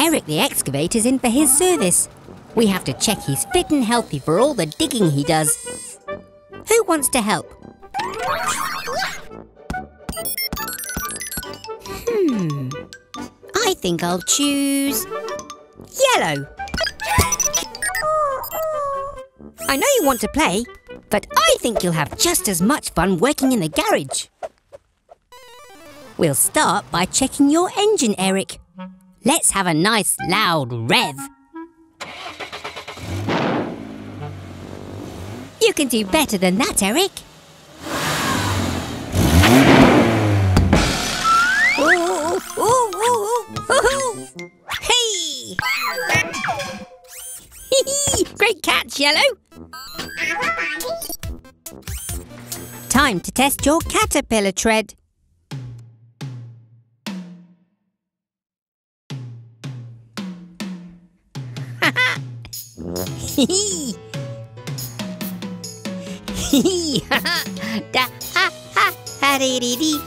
Eric the excavator's in for his service. We have to check he's fit and healthy for all the digging he does. Who wants to help? I think I'll choose yellow. I know you want to play, but I think you'll have just as much fun working in the garage. We'll start by checking your engine, Eric. Let's have a nice loud rev. You can do better than that, Eric. Ooh, ooh, ooh, ooh, ooh. Hey! Great catch, Yellow. Time to test your caterpillar tread.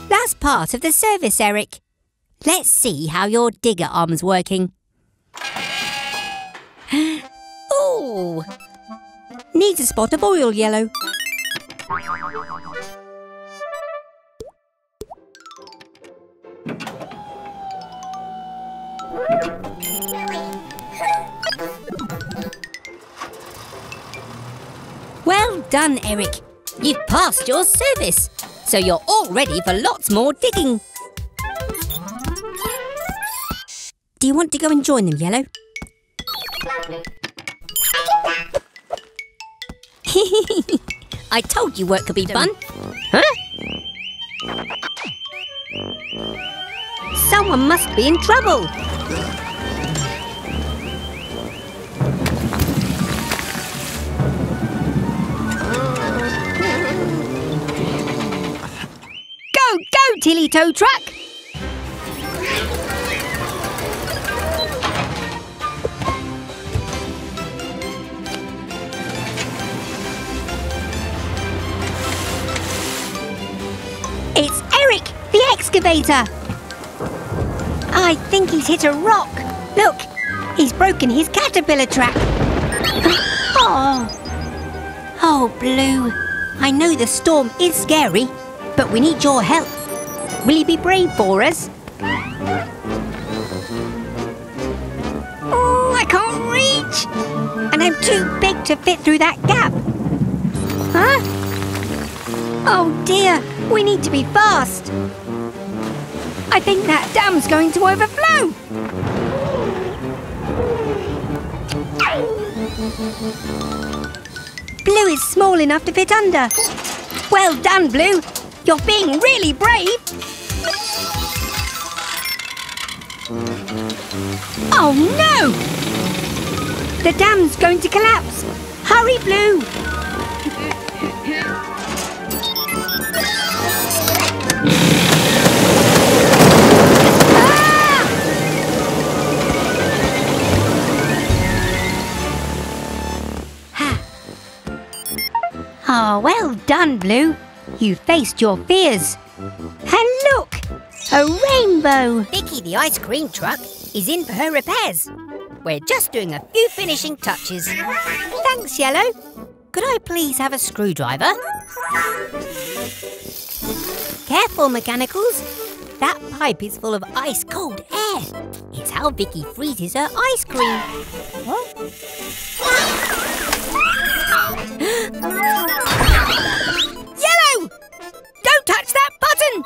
That's part of the service, Eric. Let's see how your digger arm's working. Ooh! Needs a spot of oil, Yellow. Well done, Eric. You've passed your service, so you're all ready for lots more digging. Do you want to go and join them, Yellow? I told you work could be fun. Huh? Someone must be in trouble. Go, Tilly Tow Truck! It's Eric, the excavator! I think he's hit a rock. Look, he's broken his caterpillar trap. Oh, Blue, I know the storm is scary, but we need your help. Will you be brave for us? Oh, I can't reach! And I'm too big to fit through that gap. Huh? Oh dear, we need to be fast. I think that dam's going to overflow. Blue is small enough to fit under. Well done, Blue. You're being really brave. Oh no! The dam's going to collapse. Hurry, Blue. Oh, well done, Blue. You faced your fears. And look! A rainbow! Vicky the ice cream truck is in for her repairs. We're just doing a few finishing touches. Thanks, Yellow. Could I please have a screwdriver? Careful, mechanicals. That pipe is full of ice-cold air. It's how Vicky freezes her ice cream. Yellow! Don't touch that button!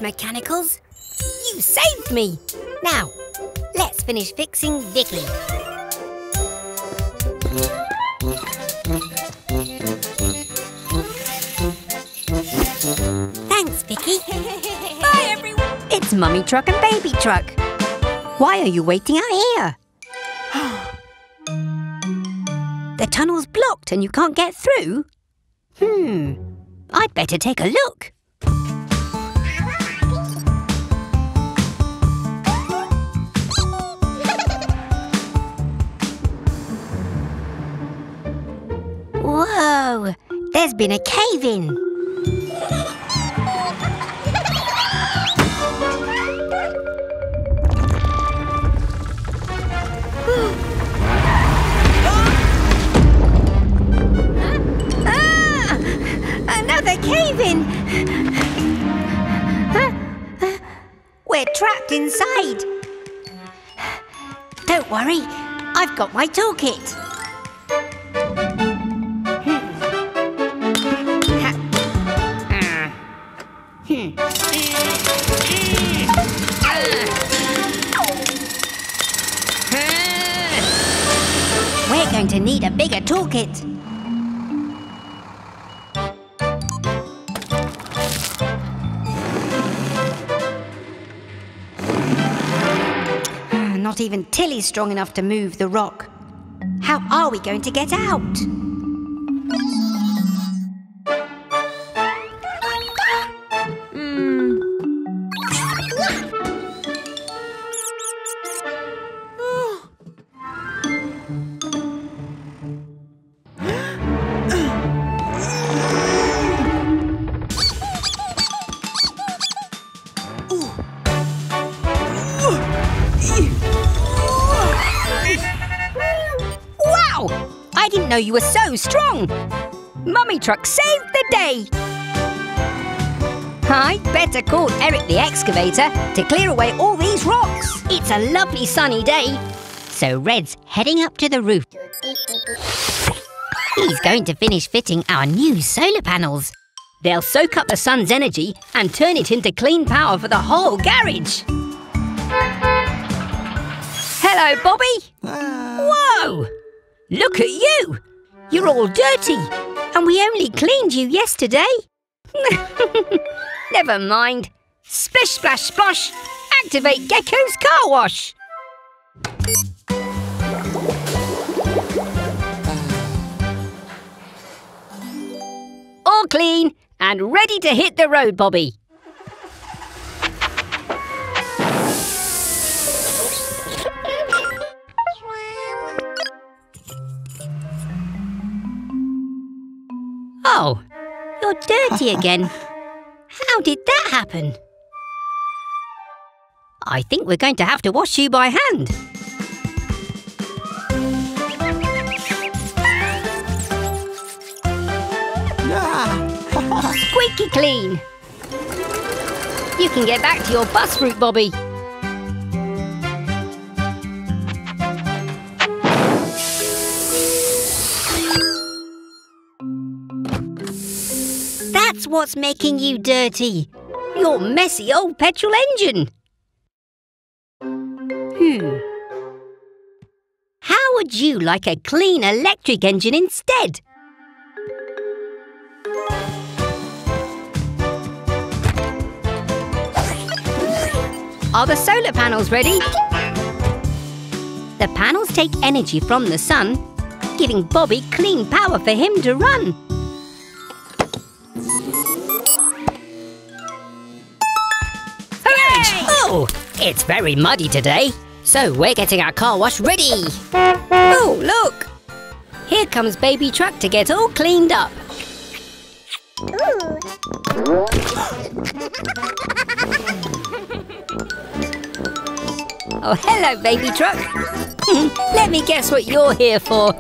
Mechanicals. You saved me. Now, let's finish fixing Vicky. Thanks, Vicky. Bye, everyone. It's Mummy Truck and Baby Truck. Why are you waiting out here? The tunnel's blocked and you can't get through? I'd better take a look. Whoa! There's been a cave-in. Another cave-in! We're trapped inside. Don't worry, I've got my toolkit. We're going to need a bigger toolkit. Not even Tilly's strong enough to move the rock. How are we going to get out? I didn't know you were so strong! Mummy Truck saved the day! I'd better call Eric the excavator to clear away all these rocks. It's a lovely sunny day, so Red's heading up to the roof. He's going to finish fitting our new solar panels. They'll soak up the sun's energy and turn it into clean power for the whole garage. Hello, Bobby! Whoa! Look at you! You're all dirty, and we only cleaned you yesterday. Never mind. Splish, splash, splosh! Activate Gecko's car wash! All clean and ready to hit the road, Bobby. Oh, you're dirty again. How did that happen? I think we're going to have to wash you by hand. Squeaky clean. You can get back to your bus route, Bobby. That's what's making you dirty. Your messy old petrol engine. How would you like a clean electric engine instead? Are the solar panels ready? The panels take energy from the sun, giving Bobby clean power for him to run. Oh, it's very muddy today, so we're getting our car wash ready. Oh, look! Here comes Baby Truck to get all cleaned up. Oh, hello, Baby Truck. Let me guess what you're here for.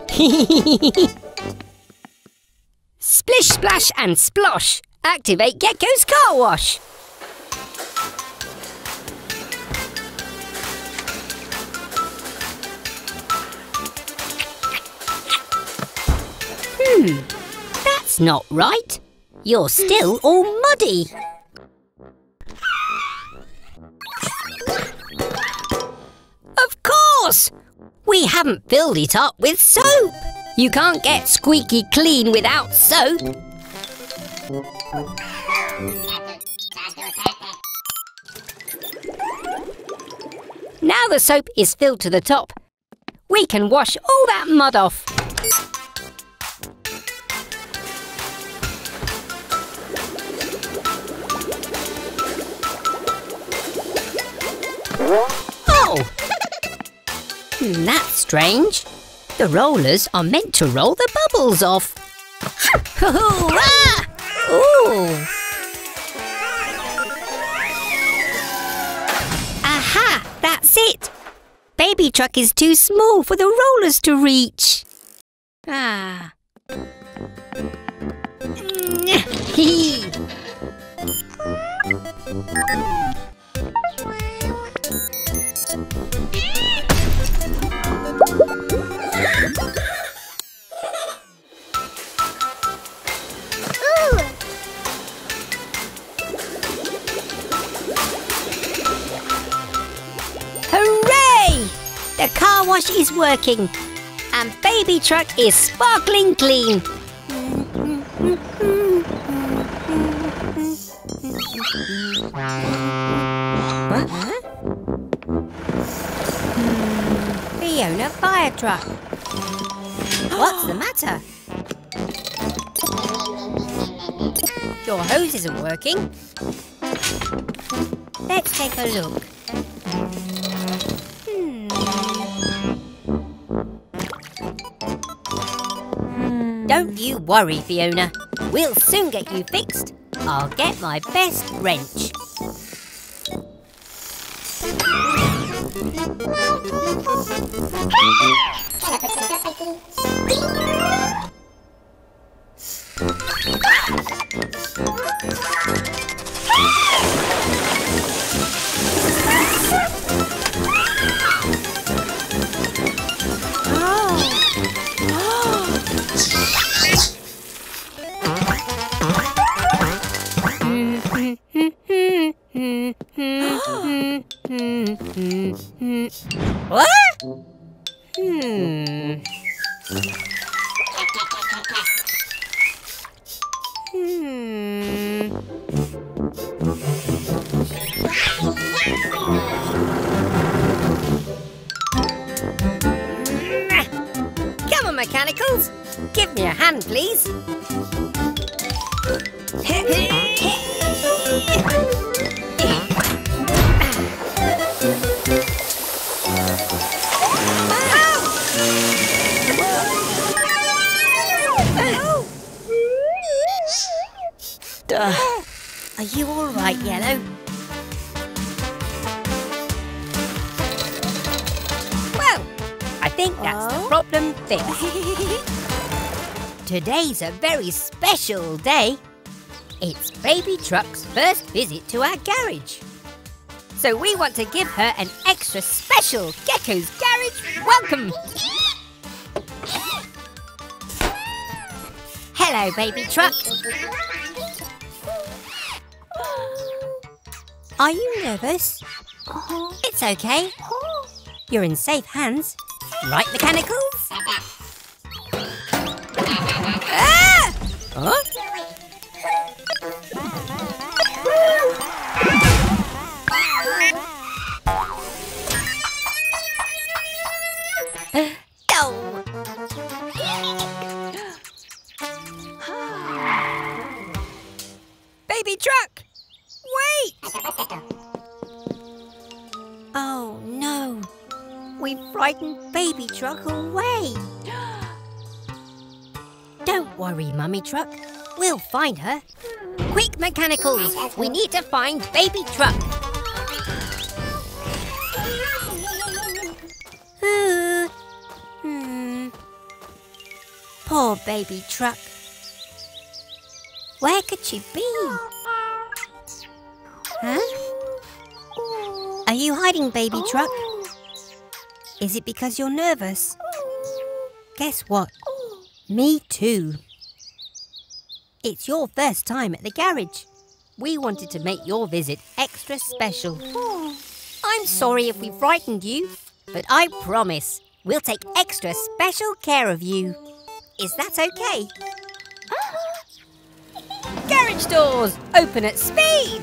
Splish, splash and splosh. Activate Gecko's car wash. That's not right. You're still all muddy. course! We haven't filled it up with soap. You can't get squeaky clean without soap. Now the soap is filled to the top, we can wash all that mud off. Oh! That's strange. The rollers are meant to roll the bubbles off. Hurrah! Ooh! Aha! That's it! Baby truck is too small for the rollers to reach. Ah. Hee. Hooray! The car wash is working and baby truck is sparkling clean. What? Fiona fire truck. What's the matter? Your hose isn't working. Let's take a look. Don't you worry, Fiona. We'll soon get you fixed. I'll get my best wrench. What? Come on, mechanicals. Give me a hand, please. Are you all right, Yellow? Well, I think that's the problem fixed. Today's a very special day. It's Baby Truck's first visit to our garage. So we want to give her an extra special Gecko's Garage welcome. Hello, Baby Truck. Are you nervous? It's okay. You're in safe hands. Right, mechanicals? Ah! Huh? Baby Truck! Wait! Oh no! We frightened Baby Truck away! Don't worry, Mummy Truck. We'll find her. Quick, mechanicals! We need to find Baby Truck. Poor Baby Truck. Where could she be? Huh? Are you hiding, Baby Truck? Is it because you're nervous? Guess what? Me too. It's your first time at the garage. We wanted to make your visit extra special. I'm sorry if we frightened you. but I promise we'll take extra special care of you. Is that okay? Garage doors, open at speed!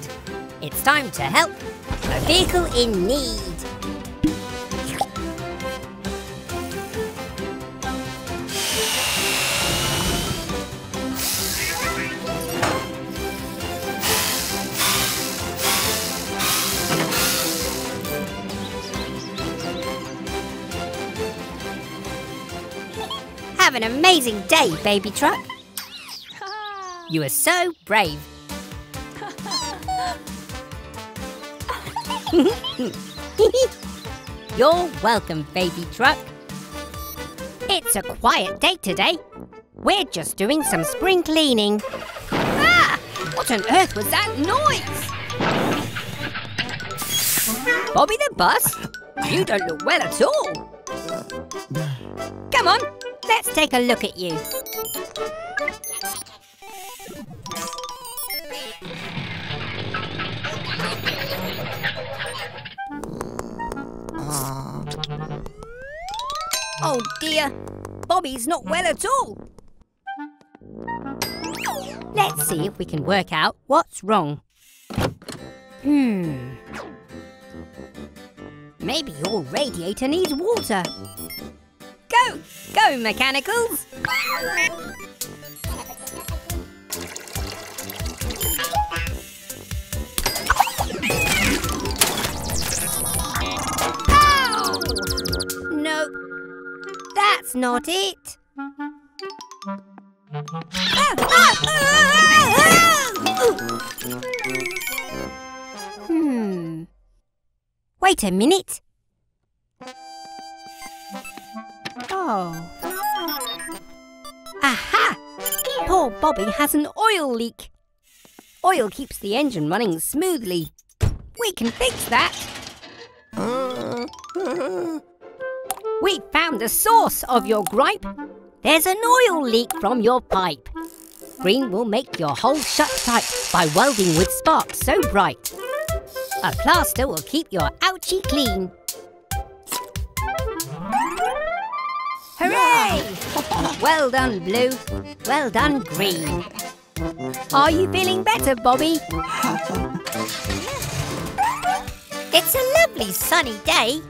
It's time to help a vehicle in need. Have an amazing day, baby truck. You are so brave. You're welcome, baby truck. It's a quiet day today. We're just doing some spring cleaning. Ah! What on earth was that noise? Bobby the bus? You don't look well at all. Come on, let's take a look at you. Oh dear, Bobby's not well at all. Let's see if we can work out what's wrong. Maybe your radiator needs water. Go, mechanicals! Ow! No, that's not it. Wait a minute. Oh. Aha! Poor Bobby has an oil leak. Oil keeps the engine running smoothly. We can fix that. We found the source of your gripe. There's an oil leak from your pipe. Green will make your hole shut tight by welding with sparks so bright. A plaster will keep your ouchie clean. Hooray! Well done, Blue. Well done, Green. Are you feeling better, Bobby? It's a lovely sunny day,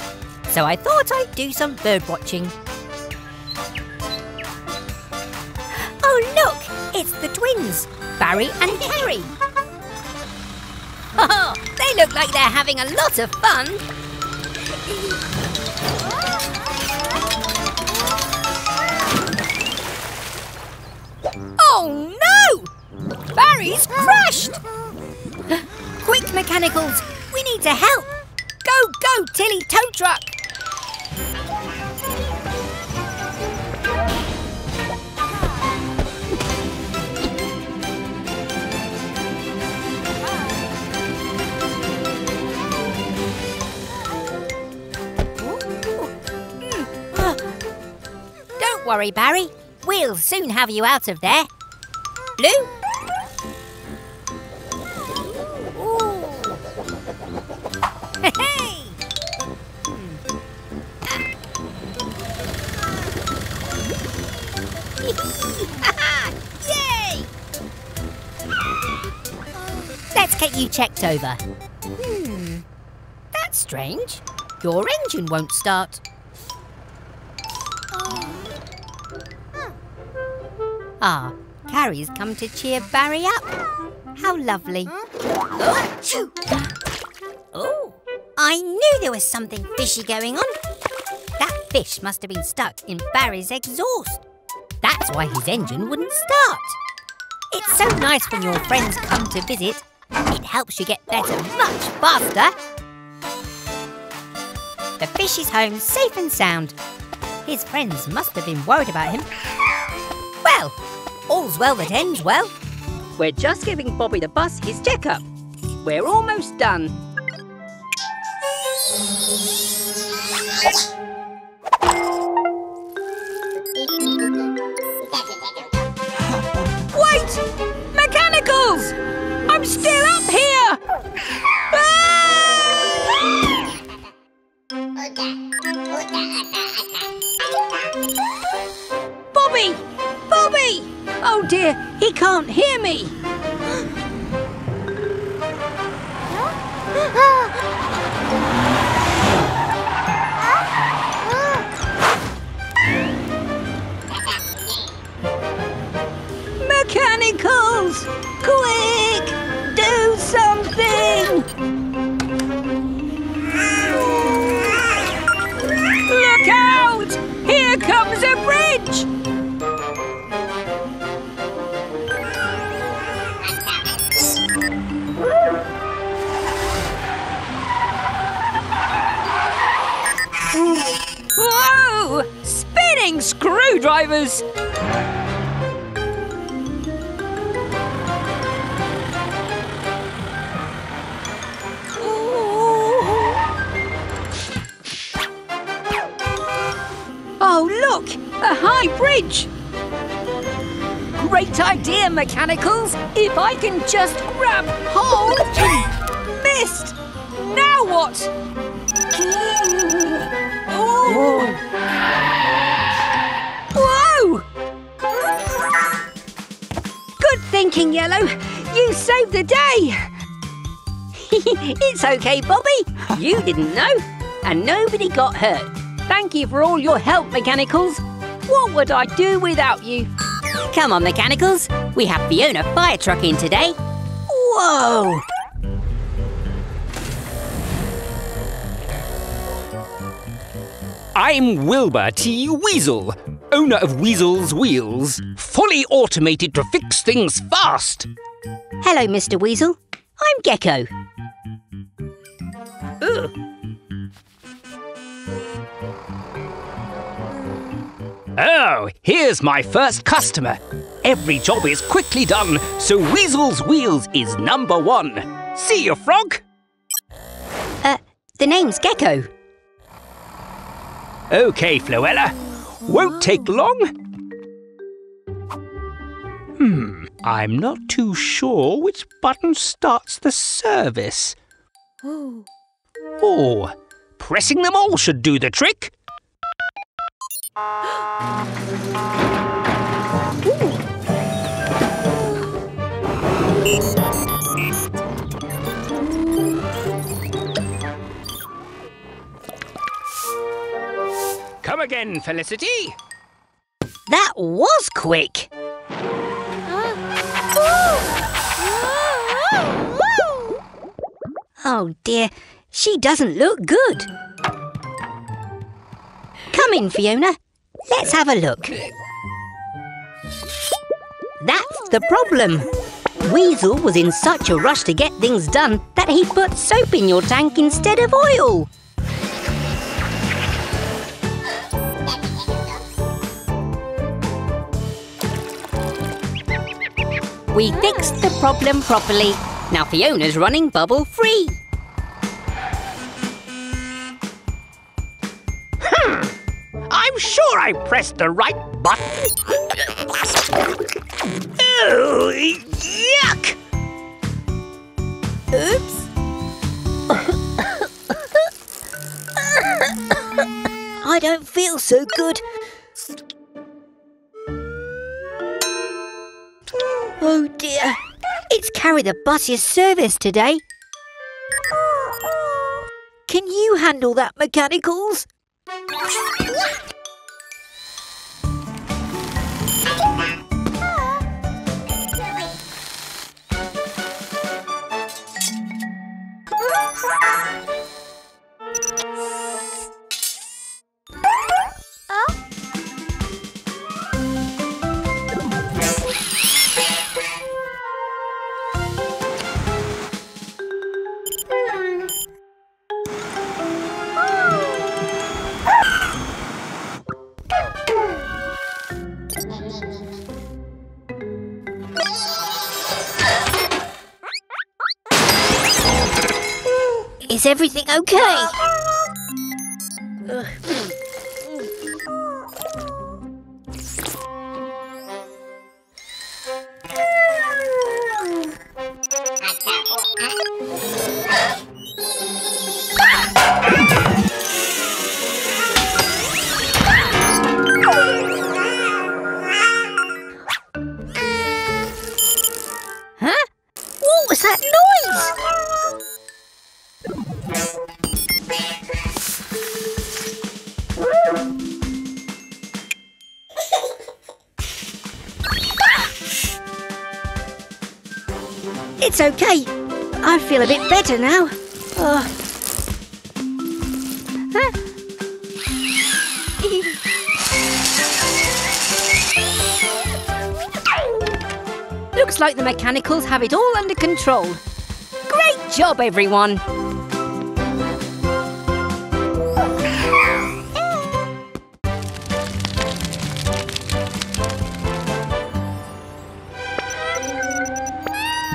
so I thought I'd do some bird watching. Oh, look! It's the twins, Barry and Carrie. Oh, they look like they're having a lot of fun. Oh no! Barry's crashed! Quick, mechanicals! We need to help! Go, Tilly tow truck! Don't worry, Barry. We'll soon have you out of there. Blue? Hey! Yay! Let's get you checked over. That's strange. Your engine won't start. Ah, Carrie's come to cheer Barry up. How lovely. Oh, I knew there was something fishy going on. That fish must have been stuck in Barry's exhaust. That's why his engine wouldn't start. It's so nice when your friends come to visit. It helps you get better much faster. The fish is home safe and sound. His friends must have been worried about him. Well, all's well that ends well. We're just giving Bobby the bus his checkup. We're almost done. Wait! Mechanicals! I'm still up here! Ah! Bobby! Bobby! Oh dear, he can't hear me. Mechanicals! Quick! Do something! Look out! Here comes a bridge! Whoa! Spinning screwdrivers! Oh, look! A high bridge! Great idea, Mechanicals! If I can just grab hold... Missed! Now what? Whoa! Good thinking, Yellow. You saved the day. It's okay, Bobby. You didn't know, and nobody got hurt. Thank you for all your help, Mechanicals. What would I do without you? Come on, Mechanicals. We have Fiona Fire Truck in today. Whoa! I'm Wilbur T. Weasel, owner of Weasel's Wheels, fully automated to fix things fast. Hello, Mr. Weasel. I'm Gecko. Oh, here's my first customer. Every job is quickly done, so Weasel's Wheels is #1. See you, Frog? The name's Gecko. OK, Floella. Won't take long. I'm not too sure which button starts the service. Oh, pressing them all should do the trick. Come again, Felicity. That was quick. Oh dear, she doesn't look good. Come in, Fiona. Let's have a look. That's the problem. Weasel was in such a rush to get things done that he put soap in your tank instead of oil. We fixed the problem properly. Now Fiona's running bubble-free. I'm sure I pressed the right button. Oh, yuck! Oops. I don't feel so good. Oh dear, it's carried the bus's service today. Can you handle that, Mechanicals? Is everything okay? It's okay. I feel a bit better now. Oh. Huh? Looks like the mechanicals have it all under control. Great job, everyone!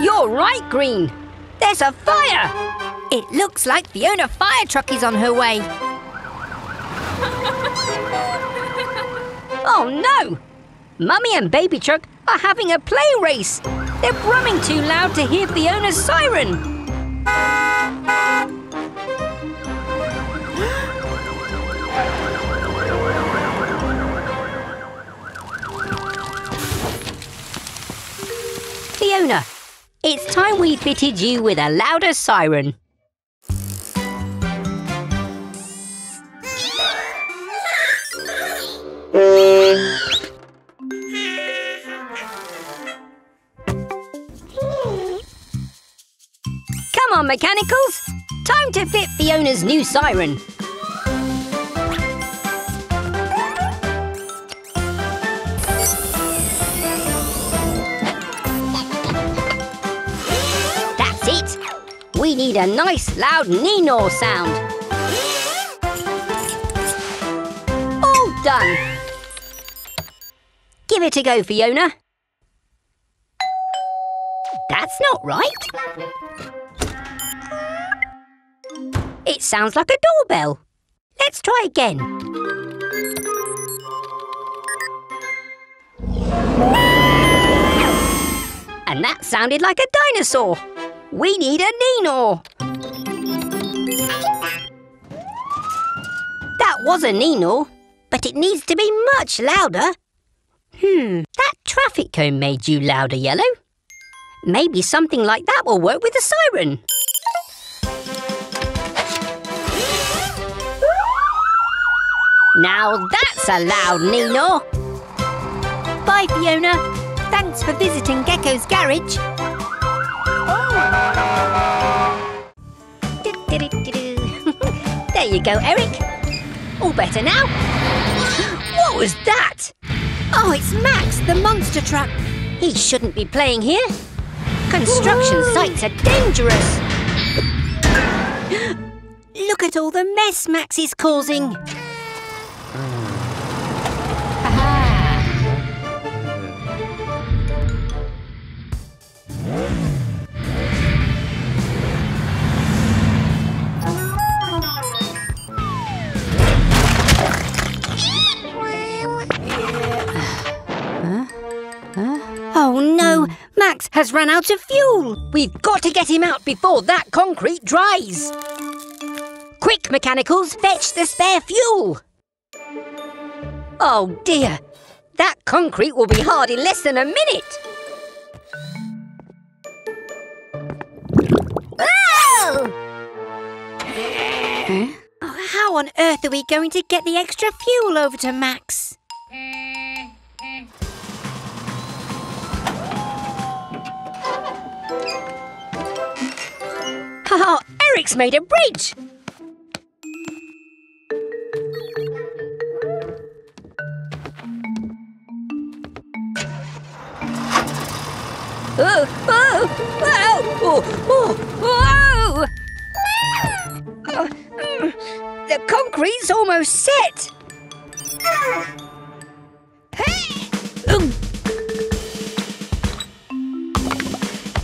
You're right, Green. There's a fire! It looks like Fiona fire truck is on her way. Oh no! Mummy and Baby Truck are having a play race. They're brumming too loud to hear Fiona's siren. Fiona, it's time we fitted you with a louder siren. Come on, mechanicals! Time to fit Fiona's new siren. That's it! We need a nice loud Neenor sound. All done! Give it a go, Fiona. That's not right. It sounds like a doorbell. Let's try again. And that sounded like a dinosaur. We need a Neenor. That was a Neenor, but it needs to be much louder. That traffic cone made you louder, Yellow. Maybe something like that will work with the siren. Now that's a loud Neenor. Bye, Fiona. Thanks for visiting Gecko's garage. There you go, Eric. All better now. What was that? Oh, it's Max, the monster truck. He shouldn't be playing here. Construction sites are dangerous. Look at all the mess Max is causing. Oh no, Max has run out of fuel. We've got to get him out before that concrete dries. Quick, mechanicals, fetch the spare fuel. Oh dear, that concrete will be hard in less than a minute. Oh! Oh, how on earth are we going to get the extra fuel over to Max? Oh, Eric's made a bridge. Oh, oh, oh, oh, whoa! The concrete's almost set.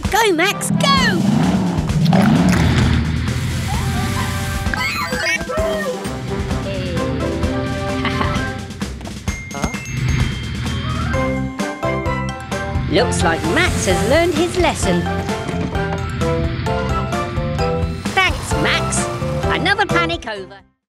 Go, Max, go! Looks like Max has learned his lesson. Thanks, Max. Another panic over.